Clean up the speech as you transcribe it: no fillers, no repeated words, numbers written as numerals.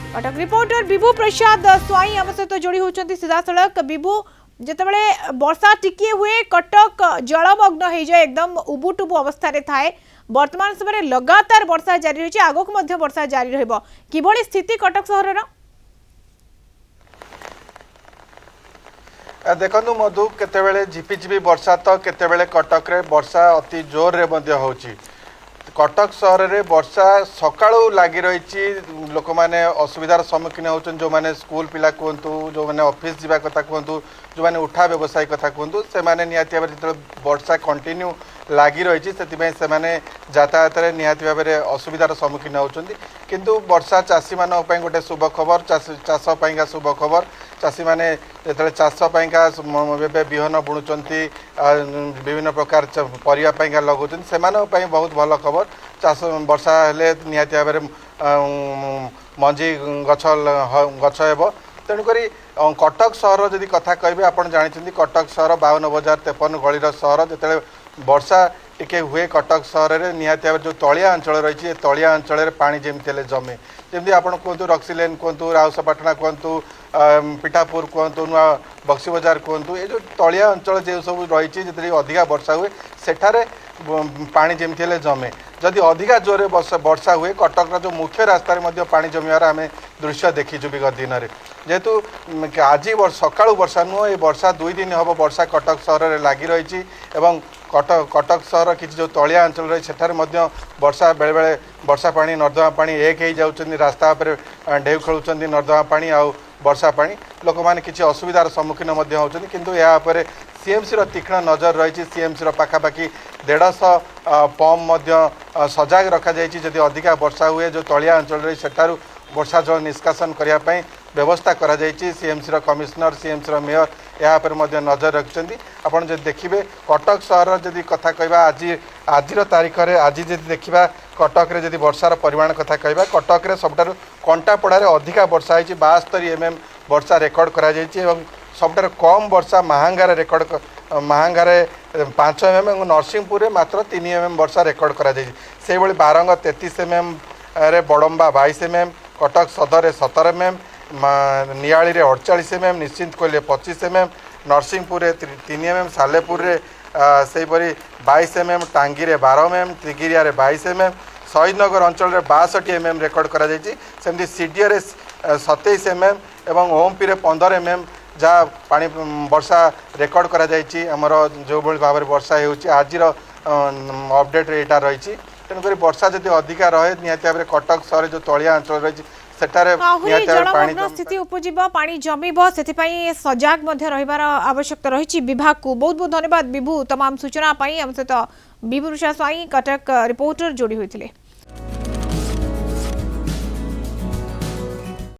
Cuttack reporter विभु प्रसाद स्वाई आम सहित जोड़ी होती सीधा सड़क विभु जितेबाला वर्षा टिके हुए कटक जलमग्न हो जाए एकदम उबुटुबु अवस्था थाए वर्तमान समय लगातार वर्षा जारी रही आगक वर्षा जारी रही स्थिति कटक सहर देखु मधु केतेबेले झिपिझिपि वर्षा तो केतेबेले कटक रे वर्षा अति जोर रे मध्य होची कटक सहर रे वर्षा सकाळू लागि रही लोक मैंने असुविधार सम्मुखीन होचन जो माने स्कूल पिला कहतु जो माने ऑफिस जावा कथा कहतु जो माने उठा व्यवसाय कथा कहतु से माने निहाती भाव जो वर्षा कंटिन्यू लागि रही से माने यातायात रे निहाती भाव असुविधार सम्मुखीन होचंती किंतु वर्षा चाषी मान गोटे शुभ खबर चाष पाइका शुभ खबर चाषी मैंने जो चाष पाइका विहन बुणुंट विभिन्न प्रकार परिवार लगुन से बहुत भल खबर चाष वर्षा हेले निहाती भाव मंजी गछ गछ हेब तेणुक कटक सहर जदि कथा कहे आप जानते कटक सहर 52 बजार 53 गलीर सहर जिते वर्षा टिके हुए कटक सहर में निहाती भाव जो तलिया अंचल रही तलिया अंचल में पानी जमी जमे जमी आप कहतु रक्सीलेन कहतु राउसापाटना कहतु पिठापुर कहतु नुआ बक्सी बजार कहतु ये जो तलिया अंचल जो सब रही अधिका वर्षा हुए सेठारे पानी जमी जमे जदि अधिका जोरे वर्षा हुए कटक जो मुख्य रास्तार पानी जमिवार आम दृश्य देखीचु विगत दिन में जेहेतु आज सकाळू वर्षा नुह ये वर्षा 2 दिन हम वर्षा कटक सहर में लगी रही कटक सहर किसी जो तलिया अंचल रही सेठारे वर्षा बेले बेले वर्षा पानी नर्दमा पानी एक हो जाऊँ रास्ता पर ढेउ खेलुंट नर्दमा पानी आउ वर्षा पानी लोक मैंने किसी असुविधार सम्मुखीन होती किंतु यहाँ सीएमसी तीक्ष्ण नजर रही सीएमसी पाखापाखि 150 पंप सजाग रखा जदि अधिका वर्षा हुए जो तलिया अंचल रही सेठारु वर्षा जल निष्कासन करने व्यवस्था करा सीएमसी कमिशनर सीएमसी मेयर यहाँ नजर रखिंट आपड़ जब देखिए कटक सहर जदि कथा कहवा आज तारीख में आज जब देखा कटक रे जदि वर्षार परिमाण कथा कहवा कटक रे सबठारु कंटापड़ा अधिका वर्षा होती 72 mm वर्षा रेकर्ड करा सबठारु कम वर्षा महांगार रेकर्ड महांगार 5 mm और नरसिंहपुर में मात्र 3 mm वर्षा रेकर्ड करा से बारंग 33 mm रे बड़म्बा 22 mm कटक सदर 17 mm नियाली 48 mm निश्चिंत कोइले 25 mm Narsinghpur 3 mm Salepur सेपरी 22 mm टांगी 12 mm त्रिगिरिया 22 mm शहीदनगर अंचल 62 mm रेकर्ड करा सेमती सीडीए 27 mm एवं ओमपी 15 mm जहाँ पानी वर्षा रेकर्ड करा आमर जो भाव में वर्षा आज अपडेट यहाँ रही तेणुक वर्षा जब अधिका रहे निहाती भाव में कटक सहर जो तलिया अंचल रही जलमग्न स्थिति उपजीव पानी जमीब से सजाग रहिबार आवश्यकता रही विभाग को बहुत बहुत धन्यवाद विभु तमाम सूचना आम सहित विभु प्रसाद स्वाई कटक रिपोर्टर जोड़ी होते।